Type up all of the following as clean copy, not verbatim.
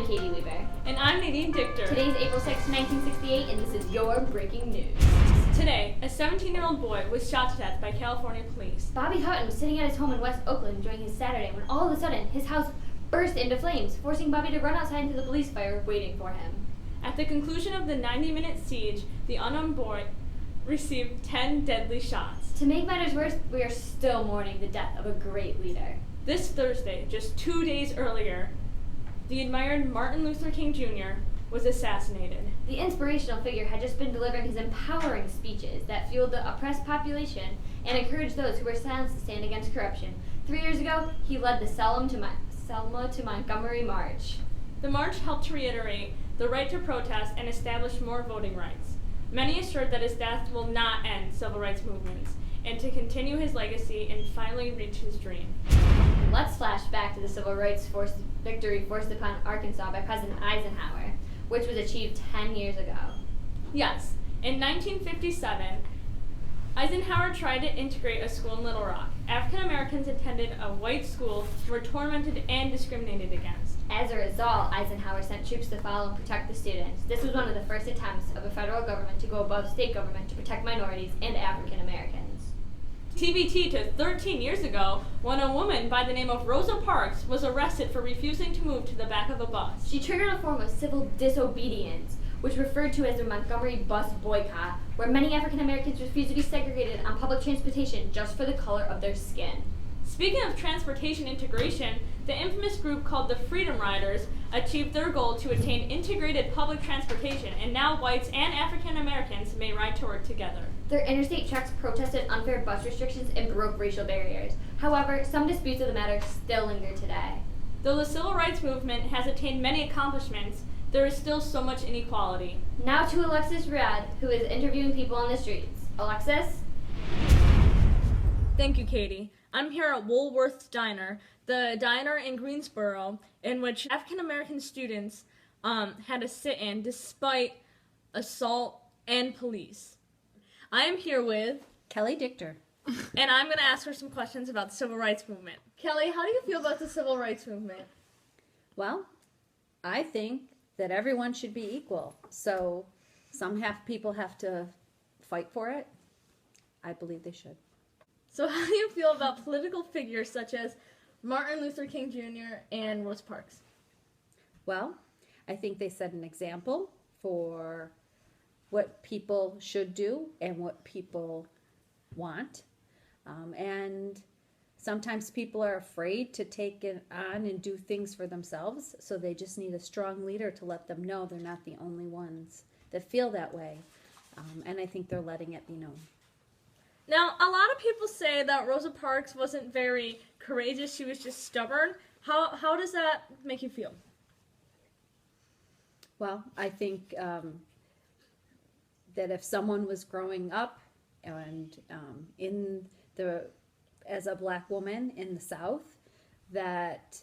Katie Weaver. And I'm Nadine Dichter. Today's April 6, 1968, and this is your breaking news. Today, a 17-year-old boy was shot to death by California police. Bobby Hutton was sitting at his home in West Oakland enjoying his Saturday when all of a sudden his house burst into flames, forcing Bobby to run outside into the police fire waiting for him. At the conclusion of the 90-minute siege, the unarmed boy received 10 deadly shots. To make matters worse, we are still mourning the death of a great leader. This Thursday, just 2 days earlier, the admired Martin Luther King Jr. was assassinated. The inspirational figure had just been delivering his empowering speeches that fueled the oppressed population and encouraged those who were silenced to stand against corruption. 3 years ago, he led the Selma to Montgomery March. The march helped to reiterate the right to protest and establish more voting rights. Many assured that his death will not end civil rights movements and to continue his legacy and finally reach his dream. Let's flash back to the civil rights victory forced upon Arkansas by President Eisenhower, which was achieved 10 years ago. Yes, in 1957, Eisenhower tried to integrate a school in Little Rock. African Americans attended a white school were tormented and discriminated against. As a result, Eisenhower sent troops to follow and protect the students. This was one of the first attempts of a federal government to go above state government to protect minorities and African Americans. TBT to 13 years ago when a woman by the name of Rosa Parks was arrested for refusing to move to the back of a bus. She triggered a form of civil disobedience, which referred to as the Montgomery bus boycott, where many African Americans refused to be segregated on public transportation just for the color of their skin. Speaking of transportation integration, the infamous group called the Freedom Riders achieved their goal to attain integrated public transportation, and now whites and African Americans may ride to work together. Their interstate trucks protested unfair bus restrictions and broke racial barriers. However, some disputes of the matter still linger today. Though the civil rights movement has attained many accomplishments, there is still so much inequality. Now to Alexis Riad, who is interviewing people on the streets. Alexis? Thank you, Katie. I'm here at Woolworth's Diner, the diner in Greensboro, in which African American students had a sit-in despite assault and police. I am here with Kelly Dichter. And I'm going to ask her some questions about the civil rights movement. Kelly, how do you feel about the civil rights movement? Well, I think that everyone should be equal. So some people have to fight for it. I believe they should. So how do you feel about political figures such as Martin Luther King Jr. and Rosa Parks? Well, I think they set an example for what people should do and what people want. And sometimes people are afraid to take it on and do things for themselves, so they just need a strong leader to let them know they're not the only ones that feel that way. And I think they're letting it be known. Now, a lot of people say that Rosa Parks wasn't very courageous, she was just stubborn. How does that make you feel? Well, I think that if someone was growing up and as a black woman in the South, that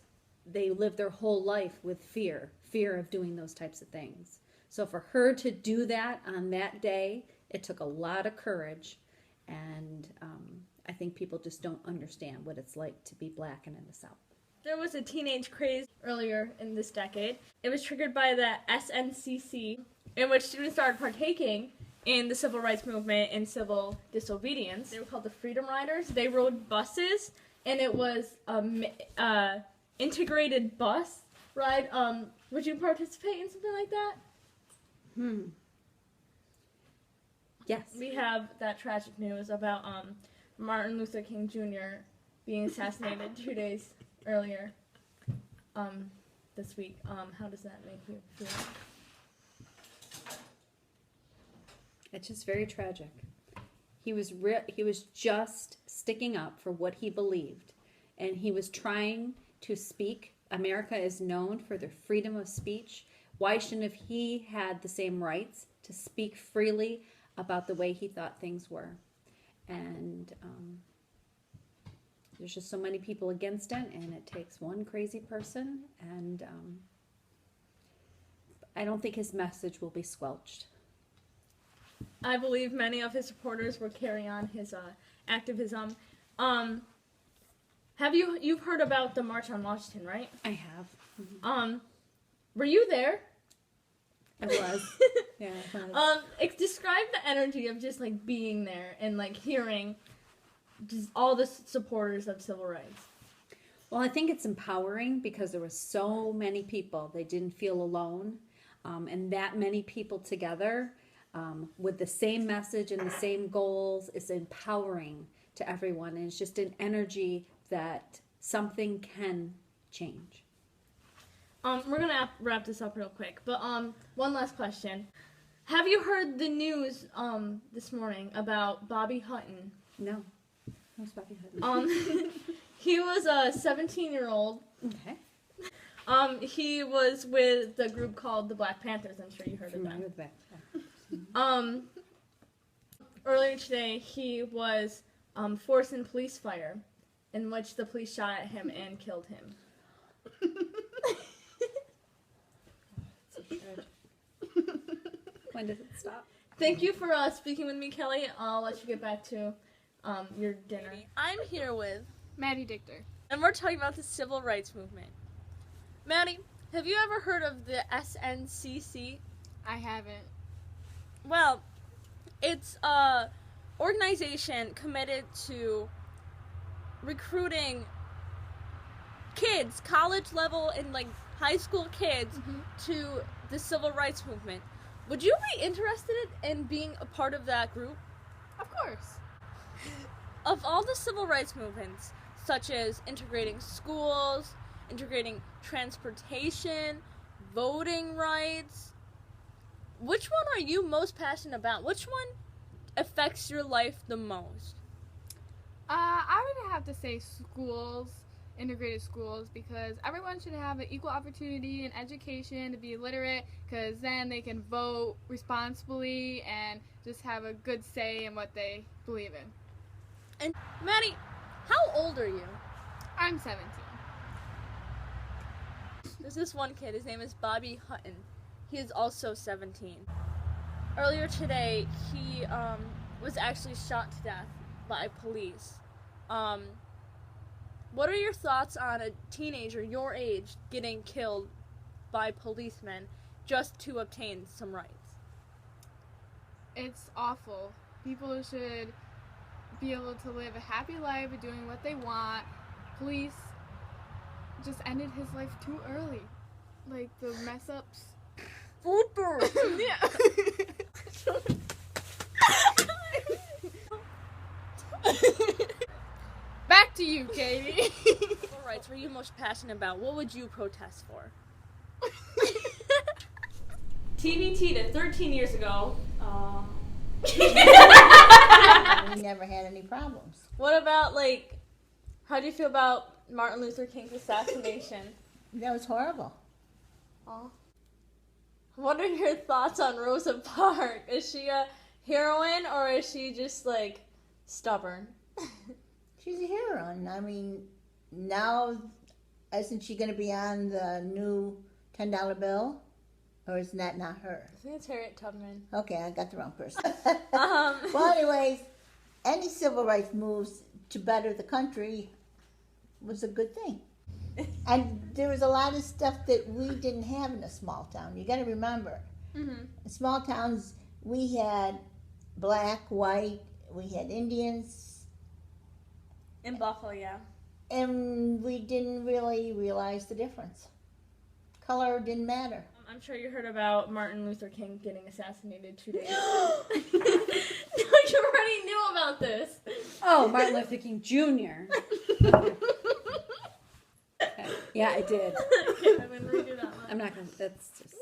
they lived their whole life with fear of doing those types of things. So for her to do that on that day, it took a lot of courage. And I think people just don't understand what it's like to be black and in the South. There was a teenage craze earlier in this decade. It was triggered by the SNCC, in which students started partaking in the civil rights movement and civil disobedience. They were called the Freedom Riders. They rode buses, and it was an integrated bus ride. Would you participate in something like that? Yes. We have that tragic news about Martin Luther King Jr. being assassinated 2 days earlier this week. How does that make you feel? It's just very tragic. He was just sticking up for what he believed, and he was trying to speak. America is known for their freedom of speech. Why shouldn't he had the same rights to speak freely about the way he thought things were? And there's just so many people against it, and it takes one crazy person, and I don't think his message will be squelched. I believe many of his supporters will carry on his activism. You've heard about the March on Washington, right? I have. Were you there? I was. Yeah, I was. Describe the energy of just like being there and like hearing just all the supporters of civil rights. Well, I think it's empowering because there were so many people. They didn't feel alone. And that many people together with the same message and the same goals is empowering to everyone. And it's just an energy that something can change. We're going to wrap this up real quick. But one last question. Have you heard the news this morning about Bobby Hutton? No. Who's Bobby Hutton? He was a 17-year-old. Okay. He was with the group called the Black Panthers. I'm sure you heard of them. Earlier today, he was forced in police fire, in which the police shot at him and killed him. When does it stop? Thank you for speaking with me, Kelly. I'll let you get back to your dinner. I'm here with Maddie Dichter. and we're talking about the civil rights movement. Maddie, have you ever heard of the SNCC? I haven't. Well, it's a organization committed to recruiting kids, college level and like high school kids, to the civil rights movement. Would you be interested in being a part of that group? Of course. Of all the civil rights movements, such as integrating schools, integrating transportation, voting rights, which one are you most passionate about? Which one affects your life the most? I would have to say schools, integrated schools, because everyone should have an equal opportunity in education to be literate, because then they can vote responsibly and just have a good say in what they believe in. And Maddie, how old are you? I'm 17. There's this one kid, his name is Bobby Hutton. He is also 17. Earlier today, he was actually shot to death by police. What are your thoughts on a teenager your age getting killed by policemen just to obtain some rights? It's awful. People should be able to live a happy life doing what they want. Police just ended his life too early. Like, the mess ups. Yeah. Back to you, Katie. Civil rights, what are you most passionate about? What would you protest for? TBT to 13 years ago. We never had any problems. What about, like, how do you feel about Martin Luther King's assassination? That was horrible. Aw. What are your thoughts on Rosa Parks? Is she a heroine or is she just, like, stubborn? She's a heroine. I mean, now, isn't she going to be on the new $10 bill? Or is that not her? I think it's Harriet Tubman. Okay, I got the wrong person. Um, Well, anyways, any civil rights moves to better the country was a good thing. And there was a lot of stuff that we didn't have in a small town. You got to remember, in small towns, we had black, white, we had Indians, in Buffalo, yeah. and we didn't really realize the difference. Color didn't matter. I'm sure you heard about Martin Luther King getting assassinated 2 days. No, you already knew about this. Oh, Martin Luther King Jr. Okay. Yeah, I did. I'm gonna redo that one. I'm not going to, that's just...